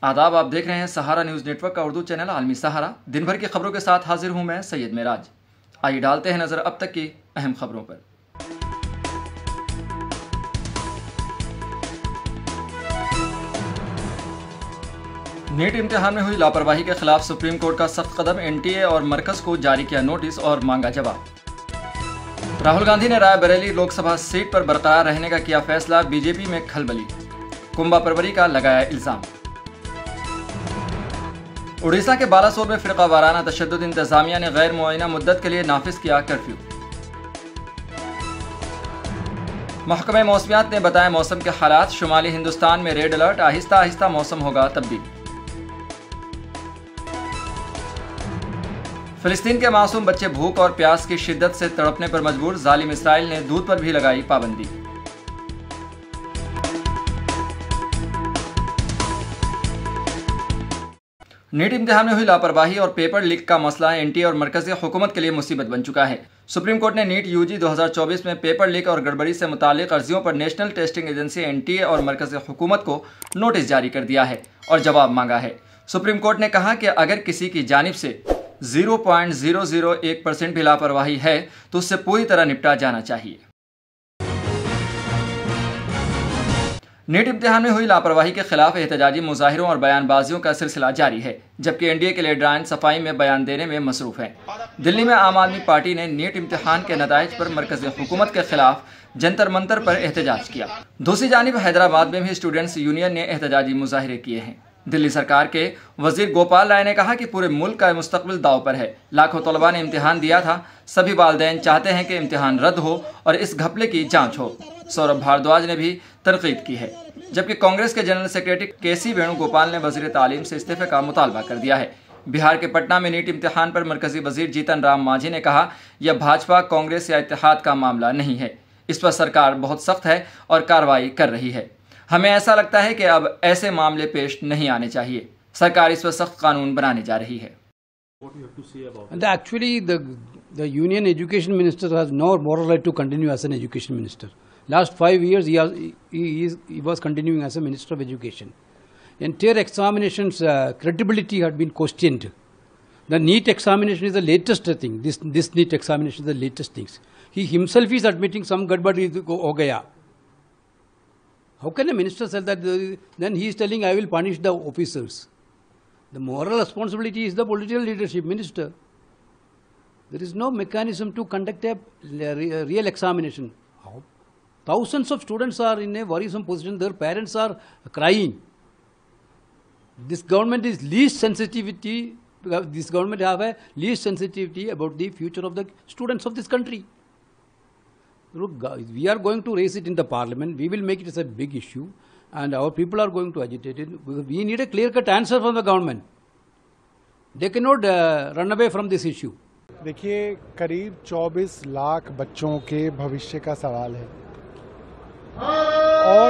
आदाब, आप देख रहे हैं सहारा न्यूज नेटवर्क का उर्दू चैनल आलमी सहारा। दिन भर की खबरों के साथ हाजिर हूं मैं सैयद मेराज। आइए डालते हैं नजर अब तक की अहम खबरों पर। नीट इम्तिहान में हुई लापरवाही के खिलाफ सुप्रीम कोर्ट का सख्त कदम। एनटीए और मरकज को जारी किया नोटिस और मांगा जवाब। राहुल गांधी ने रायबरेली लोकसभा सीट पर बरकरार रहने का किया फैसला। बीजेपी में खलबली, कुंभा परवरी का लगाया इल्जाम। उड़ीसा के बालासोर में फिरका वाराना तशद्दुद, इंतजामिया ने गैर मुअय्यना मुद्दत के लिए नाफिज किया कर्फ्यू। महकमे मौसमियात ने बताया मौसम के हालात, शुमाली हिंदुस्तान में रेड अलर्ट, आहिस्ता आहिस्ता मौसम होगा तब्दील। फिलिस्तीन के मासूम बच्चे भूख और प्यास की शिद्दत से तड़पने पर मजबूर। जालिम इसराइल ने दूध पर भी लगाई पाबंदी। नीट इम्तिहान में हुई लापरवाही और पेपर लीक का मसला एनटीए और मरकजी हुकूमत के लिए मुसीबत बन चुका है। सुप्रीम कोर्ट ने नीट यूजी 2024 में पेपर लीक और गड़बड़ी से मुतालिक अर्जियों पर नेशनल टेस्टिंग एजेंसी एनटीए और मरकजी हुकूमत को नोटिस जारी कर दिया है और जवाब मांगा है। सुप्रीम कोर्ट ने कहा कि अगर किसी की जानिब से 0.001% भी लापरवाही है तो उससे पूरी तरह निपटा जाना चाहिए। नीट इम्तिहान में हुई लापरवाही के खिलाफ एहतजाजी मुजाहिरों और बयानबाजियों का सिलसिला जारी है, जबकि एनडीए के लीडरान सफाई में बयान देने में मसरूफ हैं। दिल्ली में आम आदमी पार्टी ने नीट इम्तिहान के नताइज पर मरकजी हुकूमत के खिलाफ जंतर मंतर पर एहतजाज किया। दूसरी जानिब हैदराबाद में भी स्टूडेंट्स यूनियन ने एहतजाजी मुजाहिरे किए हैं। दिल्ली सरकार के वजीर गोपाल राय ने कहा कि पूरे मुल्क का मुस्तकबिल दाव पर है। लाखों तलबा ने इम्तिहान दिया था, सभी वालिदैन चाहते हैं कि इम्तिहान रद्द हो और इस घपले की जांच हो। सौरभ भारद्वाज ने भी तनकीद की है, जबकि कांग्रेस के जनरल सेक्रेटरी केसी वेणुगोपाल ने वजीर तालीम से इस्तीफे का मुतालबा कर दिया है। बिहार के पटना में नीट इम्तिहान पर मरकजी वजीर जीतन राम मांझी ने कहा, यह भाजपा कांग्रेस या इत्तेहाद का मामला नहीं है, इस पर सरकार बहुत सख्त है और कार्रवाई कर रही है। हमें ऐसा लगता है कि अब ऐसे मामले पेश नहीं आने चाहिए। सरकार इस पर सख्त कानून बनाने जा रही है। Actually, the Union Education Minister has no moral right to continue as an education minister. Last 5 years, he was continuing as a Minister of Education. Entire examinations credibility had been questioned. The NEET examination is the latest thing. This NEET examination is the latest things. He himself is admitting some gadbadi ho gaya. How can a minister say that? Then he is telling, I will punish the officers. The moral responsibility is the political leadership, minister. There is no mechanism to conduct a real examination. Thousands of students are in a worrisome position. Their parents are crying. This government is least sensitivity. This government have a least sensitivity about the future of the students of this country. Look, we are going to raise it in the parliament. We will make it as a big issue, and our people are going to agitate it. We need a clear-cut answer from the government. They cannot run away from this issue. देखिए, करीब 24 लाख बच्चों के भविष्य का सवाल है और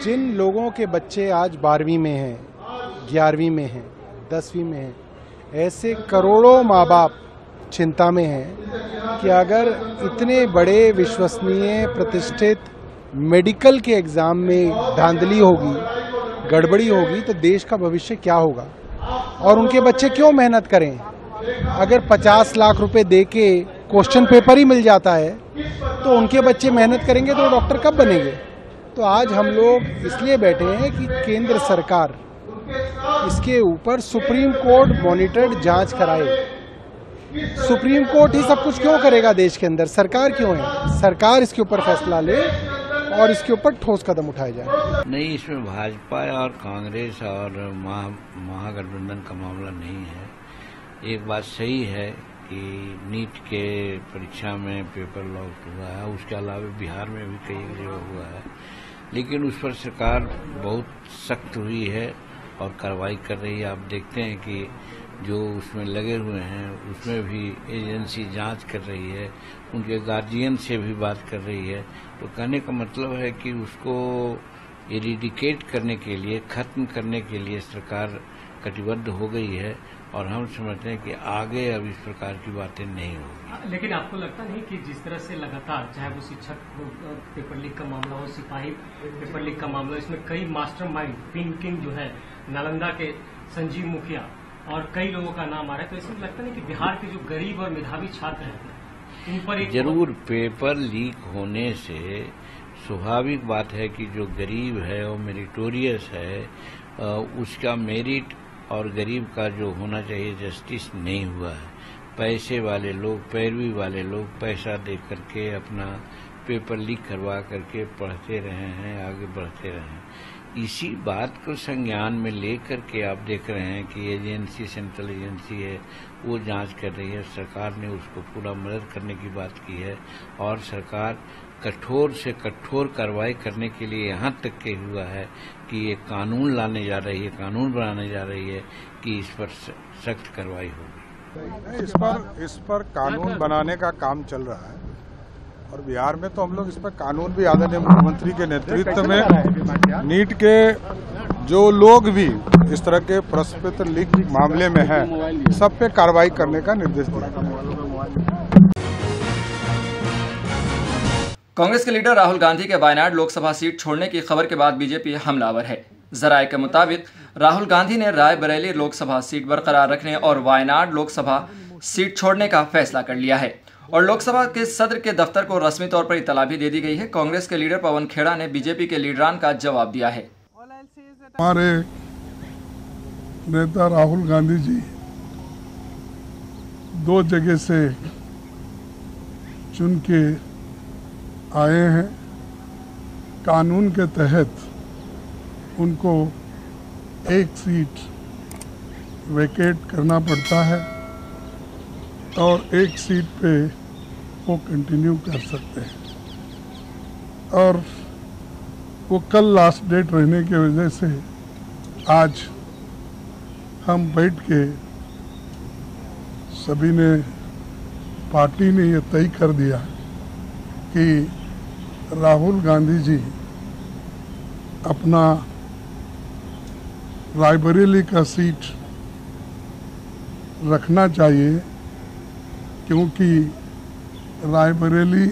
जिन लोगों के बच्चे आज 12वीं में हैं, 11वीं में हैं, 10वीं में हैं, ऐसे करोड़ों माँ बाप चिंता में हैं कि अगर इतने बड़े विश्वसनीय प्रतिष्ठित मेडिकल के एग्ज़ाम में धांधली होगी, गड़बड़ी होगी तो देश का भविष्य क्या होगा। और उनके बच्चे क्यों मेहनत करें। अगर 50 लाख रुपए दे के क्वेश्चन पेपर ही मिल जाता है तो उनके बच्चे मेहनत करेंगे तो डॉक्टर कब बनेंगे। तो आज हम लोग इसलिए बैठे हैं कि केंद्र सरकार इसके ऊपर सुप्रीम कोर्ट मॉनिटर्ड जांच कराए। सुप्रीम कोर्ट ही सब कुछ क्यों करेगा देश के अंदर, सरकार क्यों है। सरकार इसके ऊपर फैसला ले और इसके ऊपर ठोस कदम उठाए जाए। नहीं, इसमें भाजपा और कांग्रेस और महागठबंधन का मामला नहीं है। एक बात सही है कि नीट के परीक्षा में पेपर लॉक हुआ है, उसके अलावा बिहार में भी कई जगह हुआ है, लेकिन उस पर सरकार बहुत सख्त हुई है और कार्रवाई कर रही है। आप देखते हैं कि जो उसमें लगे हुए हैं उसमें भी एजेंसी जांच कर रही है, उनके गार्जियन से भी बात कर रही है। तो कहने का मतलब है कि उसको इरिडिकेट करने के लिए, खत्म करने के लिए सरकार कटिबद्ध हो गई है और हम समझते हैं कि आगे अब इस प्रकार की बातें नहीं होगी। लेकिन आपको लगता नहीं कि जिस तरह से लगातार, चाहे वो शिक्षक पेपर लीक का मामला हो, सिपाही पेपर लीक का मामला, इसमें कई मास्टरमाइंड पिन किंग जो है नालंदा के संजीव मुखिया और कई लोगों का नाम आ रहा है, तो इसमें लगता नहीं कि बिहार के जो गरीब और मेधावी छात्र हैं इन पर एक जरूर पेपर लीक होने से स्वाभाविक बात है कि जो गरीब है और मेरिटोरियस है उसका मेरिट और गरीब का जो होना चाहिए जस्टिस नहीं हुआ है। पैसे वाले लोग, पैरवी वाले लोग पैसा दे करके अपना पेपर लीक करवा करके पढ़ते रहे हैं, आगे बढ़ते रहे हैं। इसी बात को संज्ञान में लेकर के आप देख रहे हैं कि एजेंसी, सेंट्रल एजेंसी है, वो जांच कर रही है। सरकार ने उसको पूरा मदद करने की बात की है और सरकार कठोर से कठोर कार्रवाई करने के लिए यहाँ तक के हुआ है कि ये कानून लाने जा रही है, कानून बनाने जा रही है कि इस पर सख्त कार्रवाई होगी। इस पर कानून बनाने का काम चल रहा है और बिहार में तो हम लोग इस पर कानून भी आदरणीय मुख्यमंत्री के नेतृत्व में नीट के जो लोग भी इस तरह के प्रश्न पत्र लीक मामले में हैं, सब पे कार्रवाई करने का निर्देश दिया। कांग्रेस के लीडर राहुल गांधी के वायनाड लोकसभा सीट छोड़ने की खबर के बाद बीजेपी हमलावर है। जराये के मुताबिक राहुल गांधी ने रायबरेली लोकसभा सीट बरकरार रखने और वायनाड लोकसभा सीट छोड़ने का फैसला कर लिया है और लोकसभा के सदर के दफ्तर को रस्मी तौर पर इतला भी दे दी गई है। कांग्रेस के लीडर पवन खेड़ा ने बीजेपी के लीडरान का जवाब दिया है। हमारे नेता राहुल गांधी जी 2 जगह से चुन के आए हैं। कानून के तहत उनको एक सीट वेकेट करना पड़ता है और एक सीट पे वो कंटिन्यू कर सकते हैं और वो कल लास्ट डेट रहने की वजह से आज हम बैठ के सभी ने, पार्टी ने ये तय कर दिया कि राहुल गांधी जी अपना रायबरेली का सीट रखना चाहिए, क्योंकि रायबरेली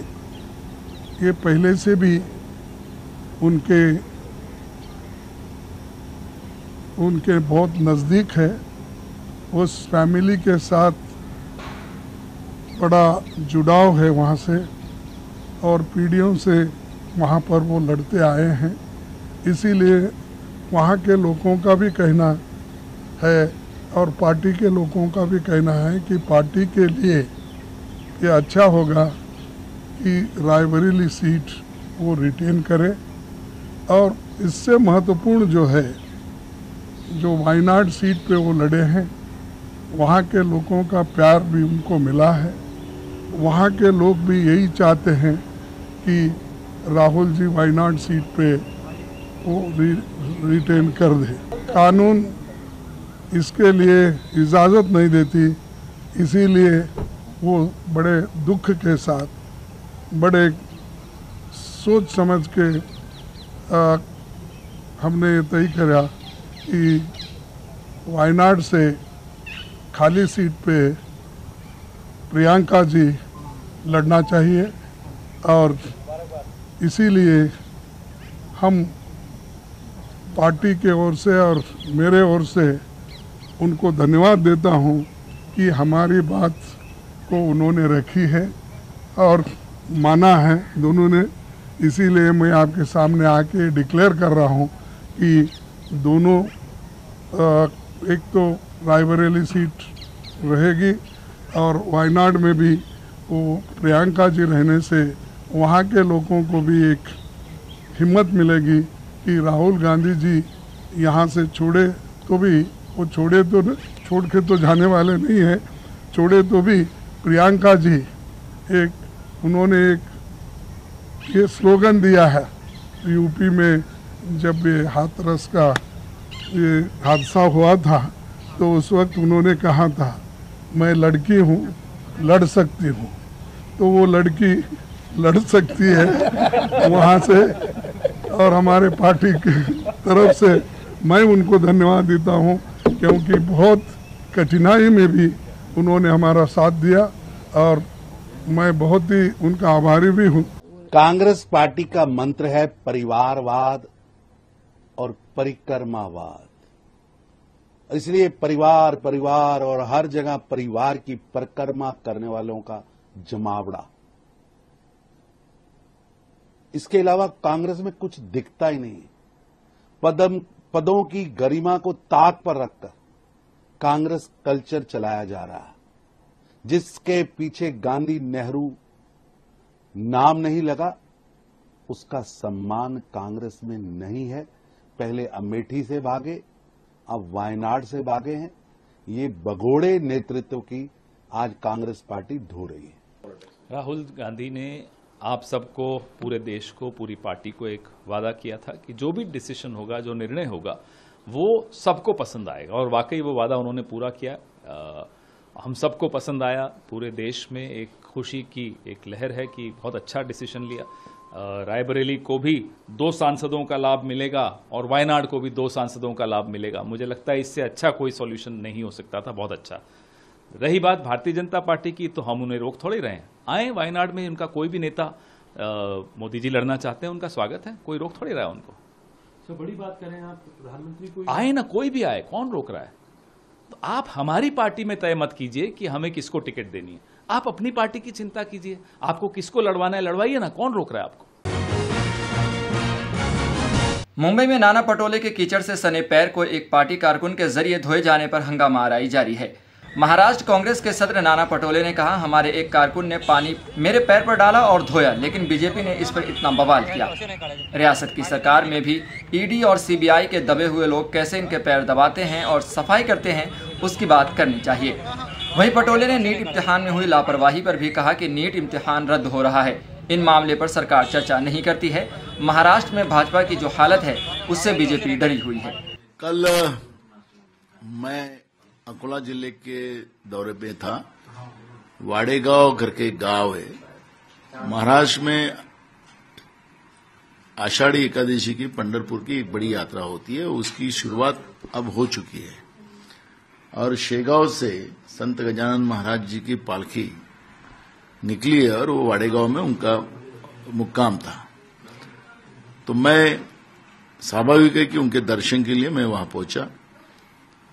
ये पहले से भी उनके बहुत नज़दीक है। उस फैमिली के साथ बड़ा जुड़ाव है वहाँ से और पीढ़ियों से वहाँ पर वो लड़ते आए हैं। इसीलिए वहाँ के लोगों का भी कहना है और पार्टी के लोगों का भी कहना है कि पार्टी के लिए ये अच्छा होगा कि रायबरेली सीट वो रिटेन करे। और इससे महत्वपूर्ण जो है, जो वायनाड सीट पे वो लड़े हैं, वहाँ के लोगों का प्यार भी उनको मिला है। वहाँ के लोग भी यही चाहते हैं कि राहुल जी वायनाड सीट पे वो रिटेन कर दे। कानून इसके लिए इजाज़त नहीं देती, इसीलिए वो बड़े दुख के साथ, बड़े सोच समझ के हमने ये तय करा कि वायनाड से खाली सीट पे प्रियंका जी लड़ना चाहिए और इसीलिए हम पार्टी के ओर से और मेरे ओर से उनको धन्यवाद देता हूं कि हमारी बात को उन्होंने रखी है और माना है दोनों ने। इसीलिए मैं आपके सामने आके डिक्लेयर कर रहा हूं कि दोनों, एक तो रायबरेली सीट रहेगी और वायनाड में भी वो प्रियंका जी रहने से वहाँ के लोगों को भी एक हिम्मत मिलेगी कि राहुल गांधी जी यहाँ से छोड़े तो भी, वो छोड़े तो छोड़ के तो जाने वाले नहीं है, छोड़े तो भी प्रियंका जी उन्होंने एक ये स्लोगन दिया है यूपी में, जब ये हाथरस का ये हादसा हुआ था तो उस वक्त उन्होंने कहा था मैं लड़की हूँ, लड़ सकती हूँ। तो वो लड़की लड़ सकती है वहाँ से और हमारे पार्टी की तरफ से मैं उनको धन्यवाद देता हूँ क्योंकि बहुत कठिनाई में भी उन्होंने हमारा साथ दिया और मैं बहुत ही उनका आभारी भी हूँ। कांग्रेस पार्टी का मंत्र है परिवारवाद और परिक्रमावाद। इसलिए परिवार परिवार और हर जगह परिवार की परिक्रमा करने वालों का जमावड़ा। इसके अलावा कांग्रेस में कुछ दिखता ही नहीं। पदों की गरिमा को ताक पर रखकर कांग्रेस कल्चर चलाया जा रहा है, जिसके पीछे गांधी नेहरू नाम नहीं लगा, उसका सम्मान कांग्रेस में नहीं है। पहले अमेठी से भागे, अब वायनाड से भागे हैं। ये भगोड़े नेतृत्व की आज कांग्रेस पार्टी ढो रही है। राहुल गांधी ने आप सबको, पूरे देश को, पूरी पार्टी को एक वादा किया था कि जो भी डिसीजन होगा, जो निर्णय होगा, वो सबको पसंद आएगा, और वाकई वो वादा उन्होंने पूरा किया। हम सबको पसंद आया। पूरे देश में एक खुशी की एक लहर है कि बहुत अच्छा डिसीजन लिया। रायबरेली को भी 2 सांसदों का लाभ मिलेगा और वायनाड को भी 2 सांसदों का लाभ मिलेगा। मुझे लगता है इससे अच्छा कोई सॉल्यूशन नहीं हो सकता था। बहुत अच्छा। रही बात भारतीय जनता पार्टी की, तो हम उन्हें रोक थोड़े रहे हैं। आए वायनाड में, उनका कोई भी नेता, मोदी जी लड़ना चाहते हैं, उनका स्वागत है, कोई रोक थोड़े रहा है उनको। तो बड़ी बात करें आप, प्रधानमंत्री को आए ना, कोई भी आए, कौन रोक रहा है? तो आप हमारी पार्टी में तय मत कीजिए कि हमें किसको टिकट देनी है। आप अपनी पार्टी की चिंता कीजिए। आपको किसको लड़वाना है, लड़वाइए ना, कौन रोक रहा है आपको? मुंबई में नाना पटोले के कीचड़ से सने पैर को एक पार्टी कारकुन के जरिए धोए जाने पर हंगामा आराई जारी है। महाराष्ट्र कांग्रेस के सदस्य नाना पटोले ने कहा, हमारे एक कारकुन ने पानी मेरे पैर पर डाला और धोया, लेकिन बीजेपी ने इस पर इतना बवाल किया। रियासत की सरकार में भी ईडी और सीबीआई के दबे हुए लोग कैसे इनके पैर दबाते हैं और सफाई करते हैं, उसकी बात करनी चाहिए। वहीं पटोले ने नीट इम्तिहान में हुई लापरवाही पर भी कहा कि नीट इम्तिहान रद्द हो रहा है, इन मामले पर सरकार चर्चा नहीं करती है। महाराष्ट्र में भाजपा की जो हालत है, उससे बीजेपी डरी हुई है। कल मैं अकोला जिले के दौरे पे था। वाडेगांव करके गांव है महाराष्ट्र में। आषाढ़ी एकादशी की पंढरपुर की एक बड़ी यात्रा होती है, उसकी शुरुआत अब हो चुकी है और शेगांव से संत गजानन महाराज जी की पालकी निकली है और वो वाडेगांव में उनका मुक्काम था। तो मैं, स्वाभाविक है कि उनके दर्शन के लिए मैं वहां पहुंचा।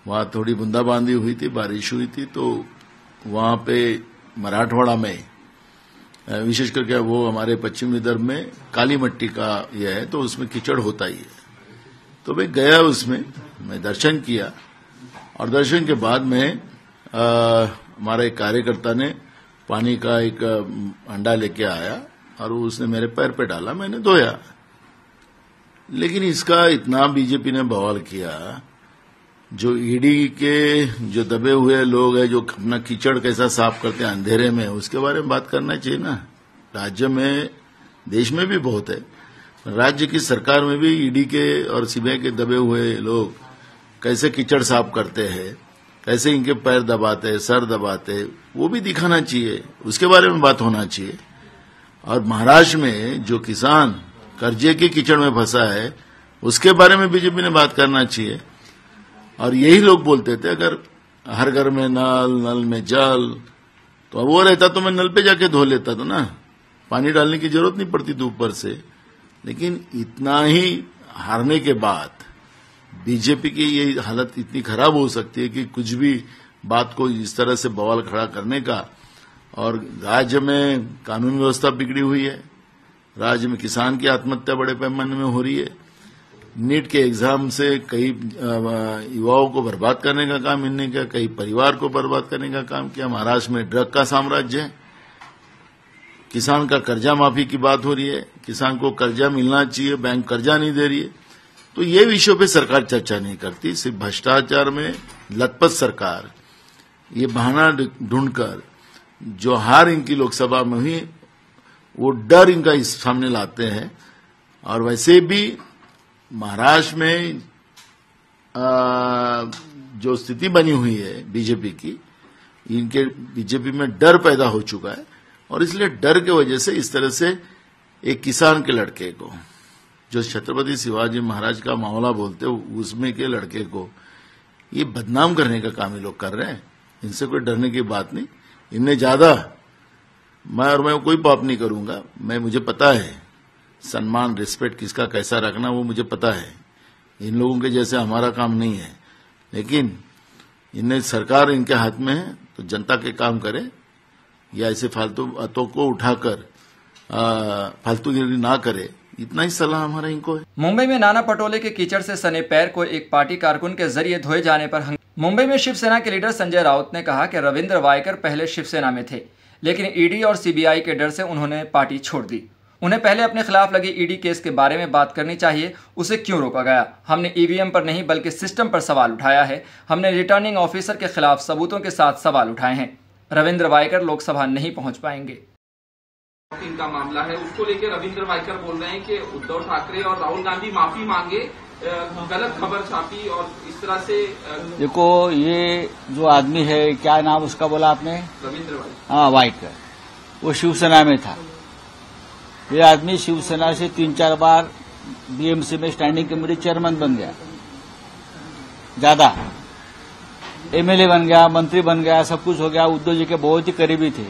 वहां थोड़ी बूंदाबांदी हुई थी, बारिश हुई थी, तो वहां पे मराठवाड़ा में, विशेष करके वो हमारे पश्चिम विदर्भ में काली मिट्टी का यह है, तो उसमें कीचड़ होता ही है। तो मैं गया, उसमें मैं दर्शन किया और दर्शन के बाद में हमारा एक कार्यकर्ता ने पानी का एक अंडा लेके आया और उसने मेरे पैर पे डाला, मैंने धोया। लेकिन इसका इतना बीजेपी ने बवाल किया। जो ईडी के जो दबे हुए लोग हैं, जो अपना कीचड़ कैसा साफ करते हैं अंधेरे में, उसके बारे में बात करना चाहिए ना। राज्य में, देश में भी बहुत है, राज्य की सरकार में भी ईडी के और सीबीआई के दबे हुए लोग कैसे कीचड़ साफ करते हैं, कैसे इनके पैर दबाते हैं, सर दबाते हैं, वो भी दिखाना चाहिए, उसके बारे में बात होना चाहिए। और महाराष्ट्र में जो किसान कर्जे के कीचड़ में फंसा है, उसके बारे में बीजेपी ने बात करना चाहिए। और यही लोग बोलते थे अगर हर घर में नल, नल में जल, तो वो रहता तो मैं नल पे जाके धो लेता था ना, पानी डालने की जरूरत नहीं पड़ती थी ऊपर से। लेकिन इतना ही हारने के बाद बीजेपी की ये हालत इतनी खराब हो सकती है कि कुछ भी बात को इस तरह से बवाल खड़ा करने का। और राज्य में कानून व्यवस्था बिगड़ी हुई है, राज्य में किसान की आत्महत्या बड़े पैमाने में हो रही है, नीट के एग्जाम से कई युवाओं को बर्बाद करने का काम इनने किया, कई परिवार को बर्बाद करने का काम किया। महाराष्ट्र में ड्रग का साम्राज्य है, किसान का कर्जा माफी की बात हो रही है, किसान को कर्जा मिलना चाहिए, बैंक कर्जा नहीं दे रही है। तो ये विषयों पे सरकार चर्चा नहीं करती, सिर्फ भ्रष्टाचार में लथपथ सरकार ये बहाना ढूंढकर जो हार इनकी लोकसभा में हुई, वो डर इनका इस सामने लाते हैं। और वैसे भी महाराष्ट्र में जो स्थिति बनी हुई है बीजेपी की, इनके बीजेपी में डर पैदा हो चुका है और इसलिए डर की वजह से इस तरह से एक किसान के लड़के को, जो छत्रपति शिवाजी महाराज का मामला बोलते, उसमें के लड़के को ये बदनाम करने का काम ये लोग कर रहे हैं। इनसे कोई डरने की बात नहीं। इनने ज्यादा मैं कोई पाप नहीं करूंगा। मुझे पता है सम्मान रिस्पेक्ट किसका कैसा रखना, वो मुझे पता है। इन लोगों के जैसे हमारा काम नहीं है, लेकिन इन्हें सरकार इनके हाथ में है तो जनता के काम करे या ऐसे फालतू बातों को उठाकर फालतूगिरी ना करे, इतना ही सलाह हमारा इनको है। मुंबई में नाना पटोले के कीचड़ से सने पैर को एक पार्टी कारकुन के जरिए धोए जाने पर मुंबई में शिवसेना के लीडर संजय राउत ने कहा कि रविंद्र वायकर पहले शिवसेना में थे, लेकिन ईडी और सीबीआई के डर से उन्होंने पार्टी छोड़ दी। उन्हें पहले अपने खिलाफ लगे ईडी केस के बारे में बात करनी चाहिए, उसे क्यों रोका गया। हमने ईवीएम पर नहीं बल्कि सिस्टम पर सवाल उठाया है। हमने रिटर्निंग ऑफिसर के खिलाफ सबूतों के साथ सवाल उठाए हैं। रविंद्र वायकर लोकसभा नहीं पहुंच पाएंगे। इनका मामला है, उसको लेकर रविंद्र वायकर बोल रहे हैं कि उद्धव ठाकरे और राहुल गांधी माफी मांगे, गलत खबर छापी और इस तरह से। देखो, ये जो आदमी है, क्या नाम उसका बोला आपने? रविंद्र वायकर। हाँ, वायकर, वो शिवसेना में था। ये आदमी शिवसेना से 3-4 बार बीएमसी में स्टैंडिंग कमेटी चेयरमैन बन गया, ज्यादा एमएलए बन गया, मंत्री बन गया, सब कुछ हो गया। उद्धव जी के बहुत ही करीबी थे।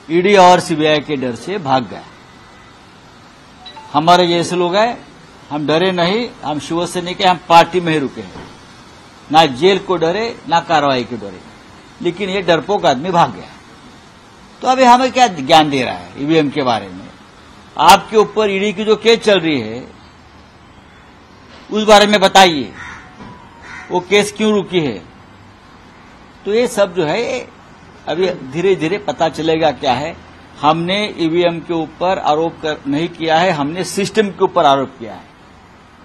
ईडी और सीबीआई के डर से भाग गया। हमारे जैसे लोग हैं, हम डरे नहीं, हम शिवसेना के, हम पार्टी में ही रुके हैं, ना जेल को डरे ना कार्रवाई को डरे। लेकिन ये डरपोक आदमी भाग गया। तो अभी हमें क्या ज्ञान दे रहा है ईवीएम के बारे में? आपके ऊपर ईडी की जो केस चल रही है उस बारे में बताइए, वो केस क्यों रुकी है। तो ये सब जो है अभी धीरे धीरे पता चलेगा क्या है। हमने ईवीएम के ऊपर आरोप नहीं किया है, हमने सिस्टम के ऊपर आरोप किया है।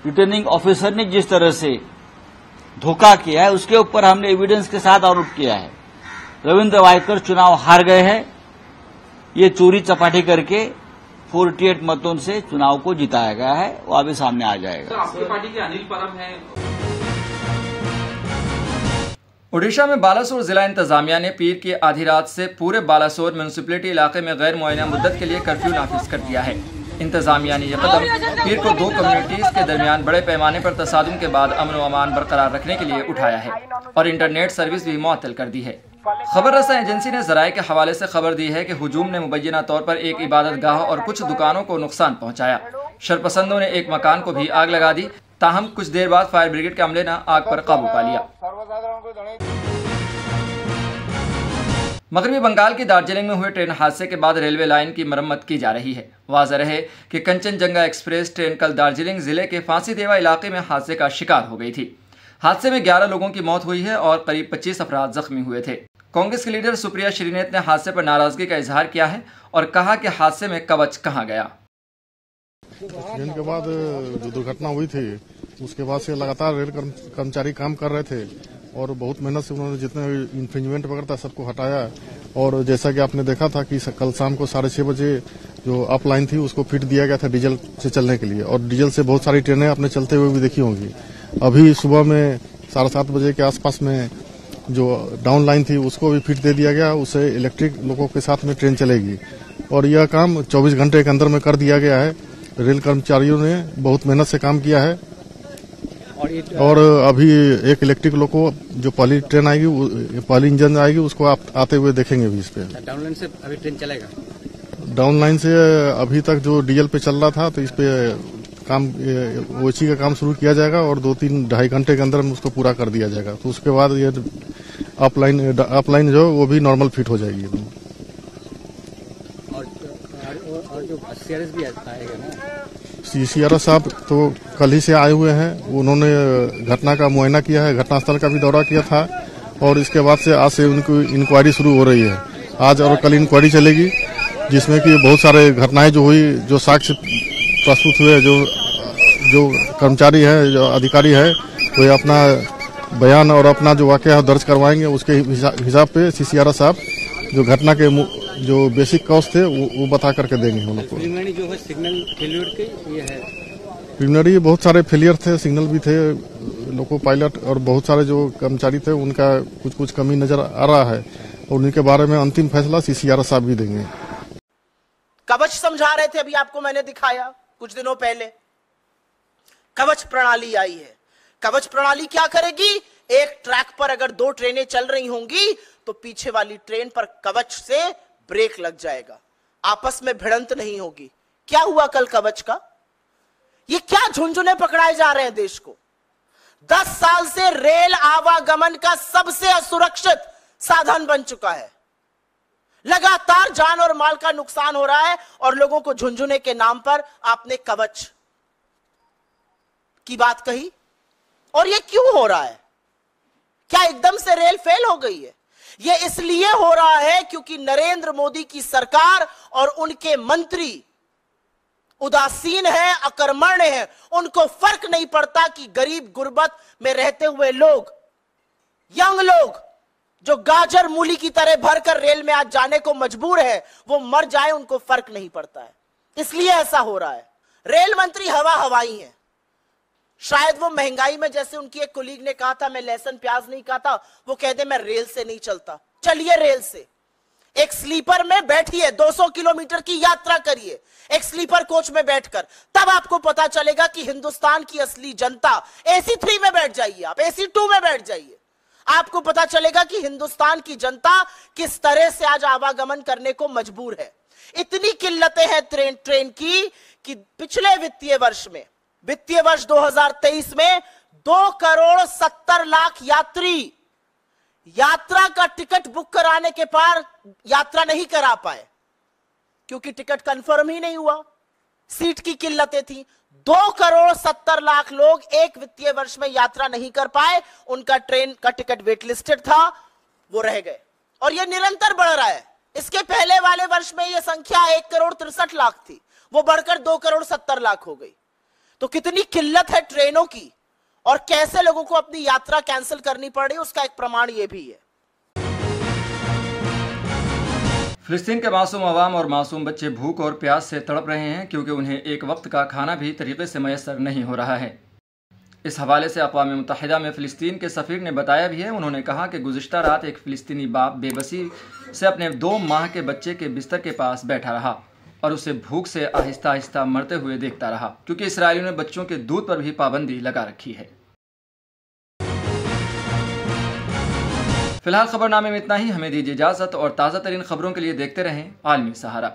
रिटर्निंग ऑफिसर ने जिस तरह से धोखा किया है उसके ऊपर हमने एविडेंस के साथ आरोप किया है। रविंद्र वायकर चुनाव हार गए हैं, ये चोरी चपाटी करके 48 मतों से चुनाव को जिताया गया है, वो अभी सामने आ जाएगा। सर, आपकी पार्टी के अनिल परब हैं। ओडिशा में बालासोर जिला इंतजामिया ने पीर की आधी रात से पूरे बालासोर म्यूनिसिपैलिटी इलाके में गैर मुअय्यना मुद्दत के लिए कर्फ्यू नाफिज कर दिया है। इंतजामिया ने यह कदम पीर को 2 कम्युनिटीज के दरमियान बड़े पैमाने पर तसादुम के बाद अमन व अमान बरकरार रखने के लिए उठाया है और इंटरनेट सर्विस भी मुअत्तल कर दी है। खबर रसा एजेंसी ने जराए के हवाले से खबर दी है कि हुजूम ने मुबैना तौर पर एक इबादत गाह और कुछ दुकानों को नुकसान पहुंचाया। शरपसंदों ने एक मकान को भी आग लगा दी, ताहम कुछ देर बाद फायर ब्रिगेड के अमले ने आग पर काबू पा लिया। मगरबी बंगाल की दार्जिलिंग में हुए ट्रेन हादसे के बाद रेलवे लाइन की मरम्मत की जा रही है। वाज़ेह रहे कि कंचनजंगा एक्सप्रेस ट्रेन कल दार्जिलिंग जिले के फांसी देवा इलाके में हादसे का शिकार हो गई थी। हादसे में 11 लोगों की मौत हुई है और करीब 25 अफराद जख्मी हुए थे। कांग्रेस के लीडर सुप्रिया श्रीनेत ने हादसे पर नाराजगी का इजहार किया है और कहा कि हादसे में कवच कहां गया। ट्रेन के बाद जो दुर्घटना हुई थी उसके बाद से लगातार रेल कर्मचारी काम कर रहे थे और बहुत मेहनत से उन्होंने जितने इन्फ्रिंजमेंट वगैरह था सबको हटाया। और जैसा कि आपने देखा था कि कल शाम को 6:30 बजे जो अप लाइन थी उसको फिट दिया गया था डीजल से चलने के लिए, और डीजल से बहुत सारी ट्रेनें आपने चलते हुए भी देखी होंगी। अभी सुबह में 7:30 बजे के आसपास में जो डाउन लाइन थी उसको भी फिट दे दिया गया, उससे इलेक्ट्रिक लोगों के साथ में ट्रेन चलेगी और यह काम 24 घंटे के अंदर में कर दिया गया है। रेल कर्मचारियों ने बहुत मेहनत से काम किया है और अभी एक इलेक्ट्रिक लोको जो पहली ट्रेन आएगी, पहली इंजन आएगी, उसको आप आते हुए देखेंगे भी। इस पे डाउन लाइन से अभी ट्रेन चलेगा। डाउन लाइन से अभी तक जो डीजल पे चल रहा था तो इस पे काम ओसी का काम शुरू किया जाएगा और 2-3-2.5 घंटे के अंदर में उसको पूरा कर दिया जाएगा। तो उसके बाद ये अप लाइन जो वो भी नॉर्मल फिट हो जाएगी। और जो सीआरएस भी आएगा ना, सीआरएस साहब तो कल ही से आए हुए हैं। उन्होंने घटना का मुआयना किया है, घटनास्थल का भी दौरा किया था और इसके बाद से आज से उनकी इंक्वायरी शुरू हो रही है। आज और कल इंक्वायरी चलेगी जिसमें कि बहुत सारे घटनाएं जो हुई, जो साक्ष्य प्रस्तुत हुए, जो कर्मचारी है, जो अधिकारी है, वो अपना बयान और अपना जो वाकया दर्ज करवाएंगे। उसके हिसाब पे सीआरएस साहब जो घटना के जो बेसिक कॉज थे वो बता करके देंगे हम लोग को। प्रीलिमिनरी जो है सिग्नल फेलियर के ये है, प्रीलिमिनरी बहुत सारे फेलियर थे, सिग्नल भी थे, लोको पायलट और बहुत सारे जो कर्मचारी थे उनका कुछ कमी नजर आ रहा है और उनके बारे में अंतिम फैसला सीआरएस साहब भी देंगे। कवच समझा रहे थे, अभी आपको मैंने दिखाया कुछ दिनों पहले। कवच प्रणाली आई है। कवच प्रणाली क्या करेगी? एक ट्रैक पर अगर 2 ट्रेनें चल रही होंगी तो पीछे वाली ट्रेन पर कवच से ब्रेक लग जाएगा, आपस में भिड़ंत नहीं होगी। क्या हुआ कल कवच का? ये क्या झुंझुने पकड़ाए जा रहे हैं देश को? 10 साल से रेल आवागमन का सबसे असुरक्षित साधन बन चुका है। लगातार जान और माल का नुकसान हो रहा है और लोगों को झुंझुने के नाम पर आपने कवच की बात कही। और ये क्यों हो रहा है? क्या एकदम से रेल फेल हो गई है? ये इसलिए हो रहा है क्योंकि नरेंद्र मोदी की सरकार और उनके मंत्री उदासीन है, अकर्मण्य है। उनको फर्क नहीं पड़ता कि गरीब गुर्बत में रहते हुए लोग, यंग लोग जो गाजर मूली की तरह भरकर रेल में आज जाने को मजबूर है, वो मर जाए, उनको फर्क नहीं पड़ता है। इसलिए ऐसा हो रहा है। रेल मंत्री हवा हवाई है। शायद वो महंगाई में, जैसे उनकी एक कोलीग ने कहा था मैं लहसुन प्याज नहीं खाता, वो कहते मैं रेल से नहीं चलता। चलिए रेल से, एक स्लीपर में बैठिए, 200 किलोमीटर की यात्रा करिए एक स्लीपर कोच में बैठकर, तब आपको पता चलेगा कि हिंदुस्तान की असली जनता, AC 3 में बैठ जाइए, आप AC 2 में बैठ जाइए, आपको पता चलेगा कि हिंदुस्तान की जनता किस तरह से आज आवागमन करने को मजबूर है। इतनी किल्लतें हैं ट्रेन की कि पिछले वित्तीय वर्ष में, वित्तीय वर्ष 2023 में 2,70,00,000 यात्री यात्रा का टिकट बुक कराने के पार यात्रा नहीं करा पाए क्योंकि टिकट कंफर्म ही नहीं हुआ, सीट की किल्लतें थी। 2,70,00,000 लोग एक वित्तीय वर्ष में यात्रा नहीं कर पाए, उनका ट्रेन का टिकट वेट लिस्टेड था, वो रह गए। और यह निरंतर बढ़ रहा है। इसके पहले वाले वर्ष में यह संख्या 1,63,00,000 थी, वो बढ़कर 2,70,00,000 हो गई। तो कितनी किल्लत है ट्रेनों की और कैसे लोगों को अपनी यात्रा कैंसिल करनी पड़ रही है, उसका एक प्रमाण यह भी है। फिलिस्तीन के मासूम अवाम और मासूम बच्चे भूख और प्यास से तड़प रहे हैं क्योंकि उन्हें एक वक्त का खाना भी तरीके से मैसर नहीं हो रहा है। इस हवाले से अक़वाम मुत्तहिदा में फ़िलिस्तीन के सफ़ीर ने बताया भी है। उन्होंने कहा कि गुज़िश्ता रात एक फ़िलिस्तीनी बाप बेबसी से अपने 2 माह के बच्चे के बिस्तर के पास बैठा रहा और उसे भूख से आहिस्ता आहिस्ता मरते हुए देखता रहा क्योंकि इसराइलियों ने बच्चों के दूध पर भी पाबंदी लगा रखी है। फिलहाल खबरनामे में इतना ही। हमें दीजिए इजाज़त और ताज़ा तरीन खबरों के लिए देखते रहें आलमी सहारा।